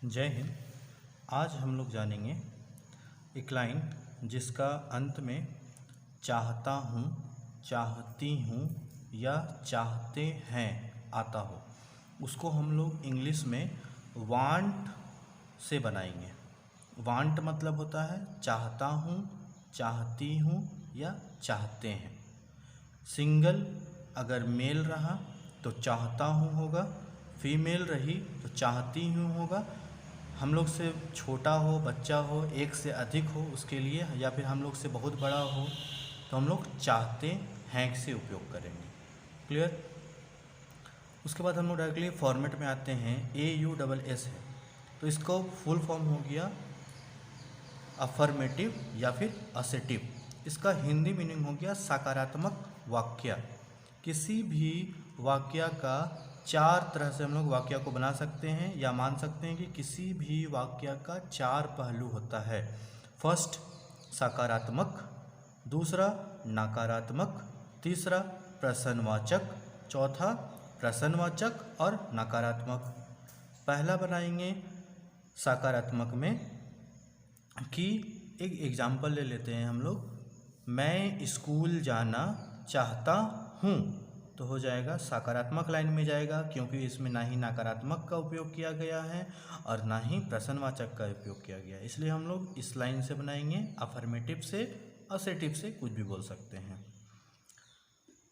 जय हिंद। आज हम लोग जानेंगे एक लाइन जिसका अंत में चाहता हूँ, चाहती हूँ या चाहते हैं आता हो, उसको हम लोग इंग्लिश में वांट से बनाएंगे। वांट मतलब होता है चाहता हूँ, चाहती हूँ या चाहते हैं। सिंगल अगर मेल रहा तो चाहता हूँ होगा, फीमेल रही तो चाहती हूँ होगा। हम लोग से छोटा हो, बच्चा हो, एक से अधिक हो उसके लिए, या फिर हम लोग से बहुत बड़ा हो तो हम लोग चाहते हैं से उपयोग करेंगे। क्लियर। उसके बाद हम लोग डायरेक्टली फॉर्मेट में आते हैं। AUSS है तो इसको फुल फॉर्म हो गया अफर्मेटिव या फिर असेटिव। इसका हिंदी मीनिंग हो गया सकारात्मक वाक्य। किसी भी वाक्य का चार तरह से हम लोग वाक्य को बना सकते हैं या मान सकते हैं कि किसी भी वाक्य का चार पहलू होता है। फर्स्ट सकारात्मक, दूसरा नकारात्मक, तीसरा प्रश्नवाचक, चौथा प्रश्नवाचक और नकारात्मक। पहला बनाएंगे सकारात्मक में कि एक एग्जाम्पल ले लेते हैं हम लोग। मैं स्कूल जाना चाहता हूँ तो हो जाएगा सकारात्मक लाइन में जाएगा, क्योंकि इसमें ना ही नकारात्मक का उपयोग किया गया है और ना ही प्रश्नवाचक का उपयोग किया गया है। इसलिए हम लोग इस लाइन से बनाएंगे। अफर्मेटिव से, असेटिव से कुछ भी बोल सकते हैं।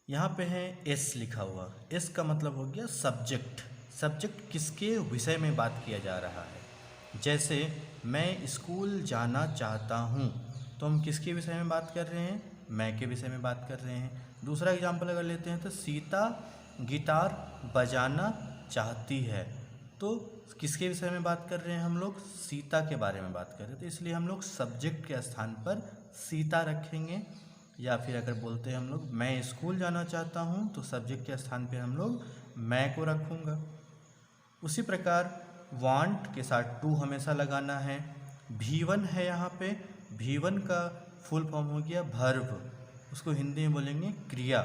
यहाँ पे है एस लिखा हुआ। एस का मतलब हो गया सब्जेक्ट। सब्जेक्ट किसके विषय में बात किया जा रहा है। जैसे मैं स्कूल जाना चाहता हूँ तो हम किसके विषय में बात कर रहे हैं, मैं के विषय में बात कर रहे हैं। दूसरा एग्जाम्पल अगर लेते हैं तो सीता गिटार बजाना चाहती है तो किसके विषय में बात कर रहे हैं हम लोग, सीता के बारे में बात कर रहे हैं। तो इसलिए हम लोग सब्जेक्ट के स्थान पर सीता रखेंगे। या फिर अगर बोलते हैं हम लोग मैं स्कूल जाना चाहता हूँ तो सब्जेक्ट के स्थान पर हम लोग मैं को रखूँगा। उसी प्रकार वांट के साथ टू हमेशा लगाना है। V1 है यहाँ पे। V1 का फुल फॉर्म हो गया भर्व, उसको हिंदी में बोलेंगे क्रिया।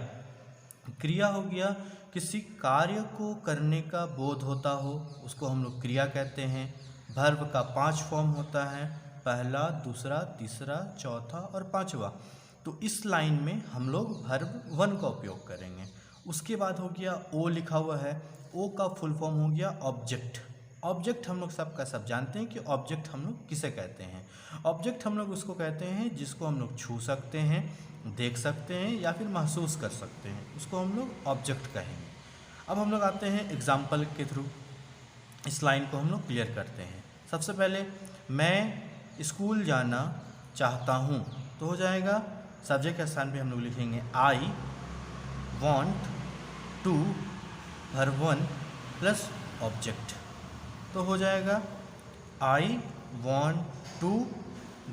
क्रिया हो गया किसी कार्य को करने का बोध होता हो, उसको हम लोग क्रिया कहते हैं। भर्व का 5 फॉर्म होता है, पहला, दूसरा, तीसरा, चौथा और पांचवा। तो इस लाइन में हम लोग भर्व 1 का उपयोग करेंगे। उसके बाद हो गया ओ लिखा हुआ है। ओ का फुल फॉर्म हो गया ऑब्जेक्ट। ऑब्जेक्ट हम लोग सबका सब जानते हैं कि ऑब्जेक्ट हम लोग किसे कहते हैं। ऑब्जेक्ट हम लोग उसको कहते हैं जिसको हम लोग छू सकते हैं, देख सकते हैं या फिर महसूस कर सकते हैं, उसको हम लोग ऑब्जेक्ट कहेंगे। अब हम लोग आते हैं एग्जाम्पल के थ्रू, इस लाइन को हम लोग क्लियर करते हैं। सबसे पहले मैं स्कूल जाना चाहता हूँ तो हो जाएगा सब्जेक्ट के स्थान पे हम लोग लिखेंगे I want to, verb 1 plus object तो हो जाएगा I want to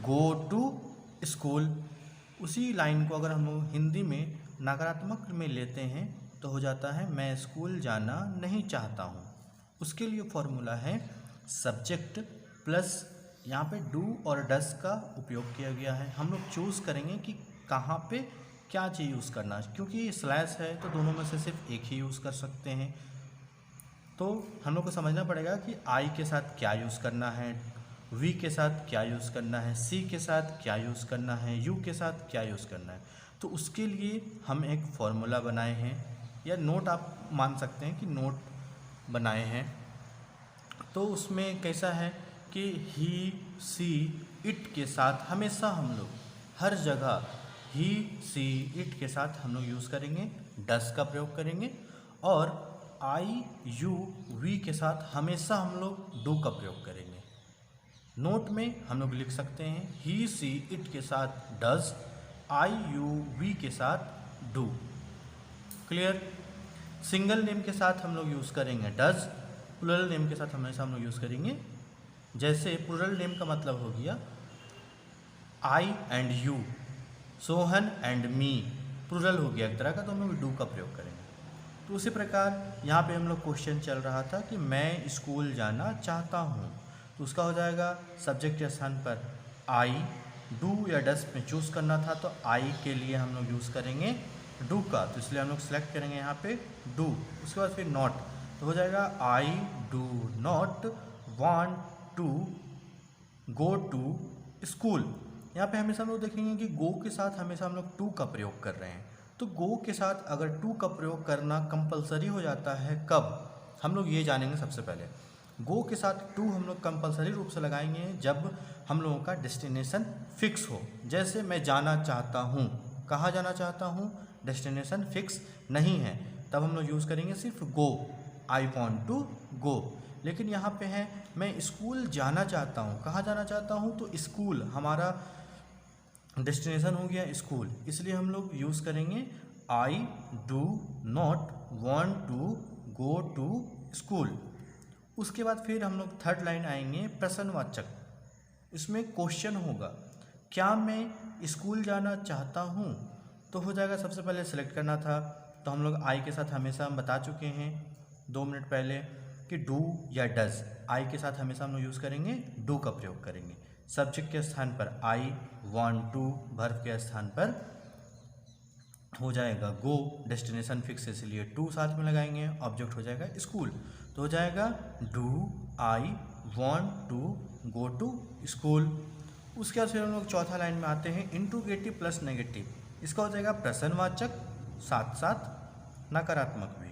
go to school. उसी लाइन को अगर हम लोग हिंदी में नकारात्मक में लेते हैं तो हो जाता है मैं स्कूल जाना नहीं चाहता हूँ। उसके लिए फॉर्मूला है सब्जेक्ट प्लस यहाँ पे डू और डस का उपयोग किया गया है। हम लोग चूज़ करेंगे कि कहाँ पे क्या चीज़ यूज़ करना है, क्योंकि स्लैश है तो दोनों में से सिर्फ एक ही यूज़ कर सकते हैं। तो हम लोग को समझना पड़ेगा कि आई के साथ क्या यूज़ करना है, वी के साथ क्या यूज़ करना है, सी के साथ क्या यूज़ करना है, यू के साथ क्या यूज़ करना है। तो उसके लिए हम एक फॉर्मूला बनाए हैं, या नोट आप मान सकते हैं कि नोट बनाए हैं। तो उसमें कैसा है कि ही, सी, इट के साथ हमेशा हम लोग हर जगह ही, सी, इट के साथ हम लोग यूज़ करेंगे, डस का प्रयोग करेंगे। और आई, यू, वी के साथ हमेशा हम लोग डू का प्रयोग करेंगे। नोट में हम लोग लिख सकते हैं ही, सी, इट के साथ डज, आई, यू, वी के साथ डू। क्लियर। सिंगल नेम के साथ हम लोग यूज़ करेंगे डज, प्लूरल नेम के साथ हमेशा हम लोग यूज़ करेंगे। जैसे प्लूरल नेम का मतलब हो गया I and you, Sohan and me, plural हो गया एक तरह का, तो हम लोग डू का प्रयोग करेंगे। तो उसी प्रकार यहाँ पे हम लोग क्वेश्चन चल रहा था कि मैं स्कूल जाना चाहता हूँ तो उसका हो जाएगा सब्जेक्ट के स्थान पर आई, डू या डस में चूज़ करना था तो आई के लिए हम लोग यूज़ करेंगे डू का, तो इसलिए हम लोग सेलेक्ट करेंगे यहाँ पे डू। उसके बाद फिर नॉट तो हो जाएगा I do not want to go to school. यहाँ पे हमेशा हम लोग देखेंगे कि गो के साथ हमेशा हम लोग टू का प्रयोग कर रहे हैं। तो गो के साथ अगर टू का प्रयोग करना कंपलसरी हो जाता है कब, हम लोग ये जानेंगे। सबसे पहले गो के साथ टू हम लोग कंपलसरी रूप से लगाएंगे जब हम लोगों का डेस्टिनेशन फिक्स हो। जैसे मैं जाना चाहता हूँ, कहाँ जाना चाहता हूँ, डेस्टिनेशन फिक्स नहीं है, तब हम लोग यूज़ करेंगे सिर्फ गो, आई वॉन्ट टू गो। लेकिन यहाँ पे है मैं स्कूल जाना चाहता हूँ, कहाँ जाना चाहता हूँ, तो स्कूल हमारा डेस्टिनेशन हो गया स्कूल, इसलिए हम लोग यूज़ करेंगे I do not want to go to school. उसके बाद फिर हम लोग थर्ड लाइन आएंगे प्रश्नवाचक। इसमें क्वेश्चन होगा, क्या मैं स्कूल जाना चाहता हूँ, तो हो जाएगा सबसे पहले सेलेक्ट करना था, तो हम लोग आई के साथ हमेशा हम बता चुके हैं 2 मिनट पहले कि डू या डज, आई के साथ हमेशा हम लोग यूज़ करेंगे डू का प्रयोग करेंगे। सब्जेक्ट के स्थान पर आई, वांट टू वर्ब के स्थान पर हो जाएगा गो, डेस्टिनेशन फिक्स इसलिए टू साथ में लगाएंगे, ऑब्जेक्ट हो जाएगा स्कूल, तो हो जाएगा do I want to go to school. उसके बाद फिर हम लोग चौथा लाइन में आते हैं इंट्रोगेटिव प्लस नेगेटिव। इसका हो जाएगा प्रश्नवाचक साथ साथ नकारात्मक भी।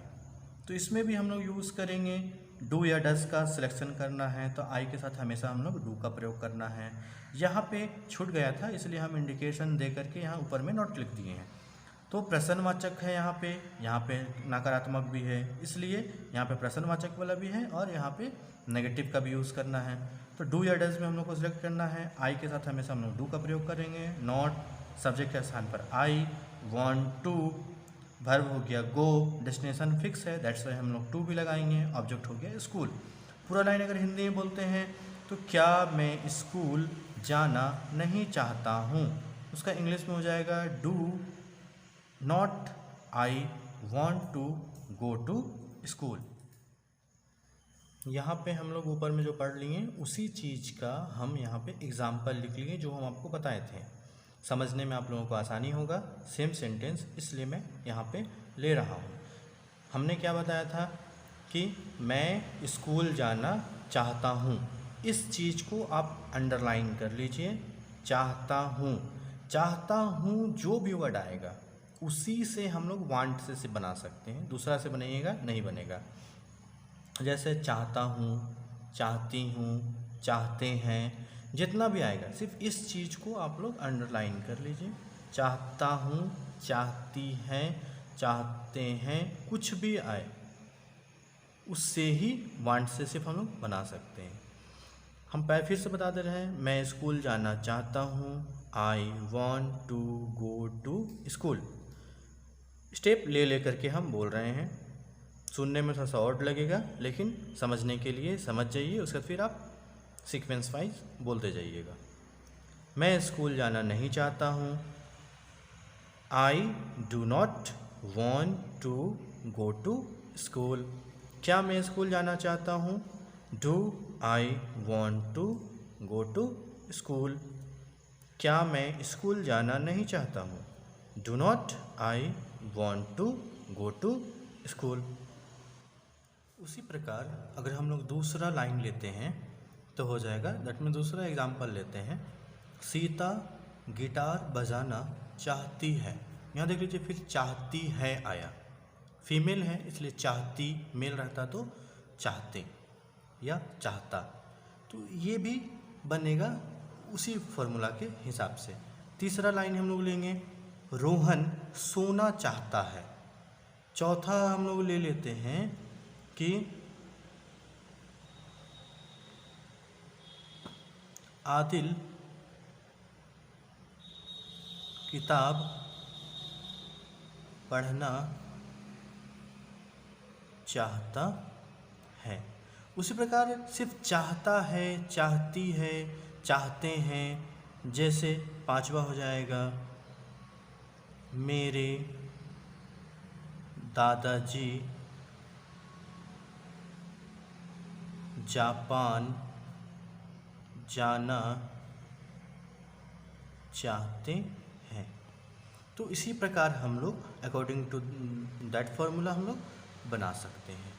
तो इसमें भी हम लोग यूज़ करेंगे डू या डज का सिलेक्शन करना है, तो आई के साथ हमेशा हम लोग डू का प्रयोग करना है। यहाँ पे छूट गया था इसलिए हम इंडिकेशन दे करके यहाँ ऊपर में नोट लिख दिए हैं। तो प्रश्नवाचक है यहाँ पे नकारात्मक भी है, इसलिए यहाँ पे प्रश्नवाचक वाला भी है और यहाँ पे नेगेटिव का भी यूज़ करना है। तो डू या डज में हम लोग को सिलेक्ट करना है, आई के साथ हमेशा हम लोग डू का प्रयोग करेंगे। नॉट सब्जेक्ट के स्थान पर आई, वांट टू वर्ब हो गया गो, डेस्टिनेशन फिक्स है दैट्स वाई हम लोग टू भी लगाएंगे, ऑब्जेक्ट हो गया स्कूल। पूरा लाइन अगर हिंदी में बोलते हैं तो क्या मैं स्कूल जाना नहीं चाहता हूँ, उसका इंग्लिश में हो जाएगा do not I want to go to school. यहाँ पे हम लोग ऊपर में जो पढ़ लिए उसी चीज़ का हम यहाँ पे एग्जाम्पल लिख लिए जो हम आपको बताए थे, समझने में आप लोगों को आसानी होगा। सेम सेंटेंस इसलिए मैं यहाँ पे ले रहा हूँ। हमने क्या बताया था कि मैं स्कूल जाना चाहता हूँ, इस चीज़ को आप अंडरलाइन कर लीजिए। चाहता हूँ जो भी वर्ड आएगा उसी से हम लोग वांट से बना सकते हैं, दूसरा से बनाइएगा नहीं बनेगा। जैसे चाहता हूँ, चाहती हूँ, चाहते हैं, जितना भी आएगा सिर्फ इस चीज़ को आप लोग अंडरलाइन कर लीजिए। चाहता हूँ, चाहती हैं, चाहते हैं, कुछ भी आए उससे ही वांट से सिर्फ हम लोग बना सकते हैं। हम फिर से बता दे रहे हैं, मैं स्कूल जाना चाहता हूँ, I want to go to school. Step ले करके हम बोल रहे हैं, सुनने में थोड़ा सा ऑड लगेगा लेकिन समझने के लिए समझ जाइए, उसके बाद फिर आप सीक्वेंस वाइज बोलते जाइएगा। मैं स्कूल जाना नहीं चाहता हूँ, I do not want to go to school. क्या मैं स्कूल जाना चाहता हूँ, do I want to go to school. क्या मैं स्कूल जाना नहीं चाहता हूँ, do not I want to go to school. उसी प्रकार अगर हम लोग दूसरा लाइन लेते हैं तो हो जाएगा, दैट में दूसरा एग्जाम्पल लेते हैं, सीता गिटार बजाना चाहती है। यहाँ देख लीजिए फिर चाहती है आया, फीमेल है इसलिए चाहती, मेल रहता तो चाहते या चाहता, तो ये भी बनेगा उसी फॉर्मूला के हिसाब से। तीसरा लाइन हम लोग लेंगे, रोहन सोना चाहता है। चौथा हम लोग ले लेते हैं कि आदिल किताब पढ़ना चाहता है। उसी प्रकार सिर्फ चाहता है, चाहती है, चाहते हैं, जैसे पांचवा हो जाएगा, मेरे दादाजी जापान जाना चाहते हैं। तो इसी प्रकार हम लोग अकॉर्डिंग टू दैट फॉर्मूला हम लोग बना सकते हैं।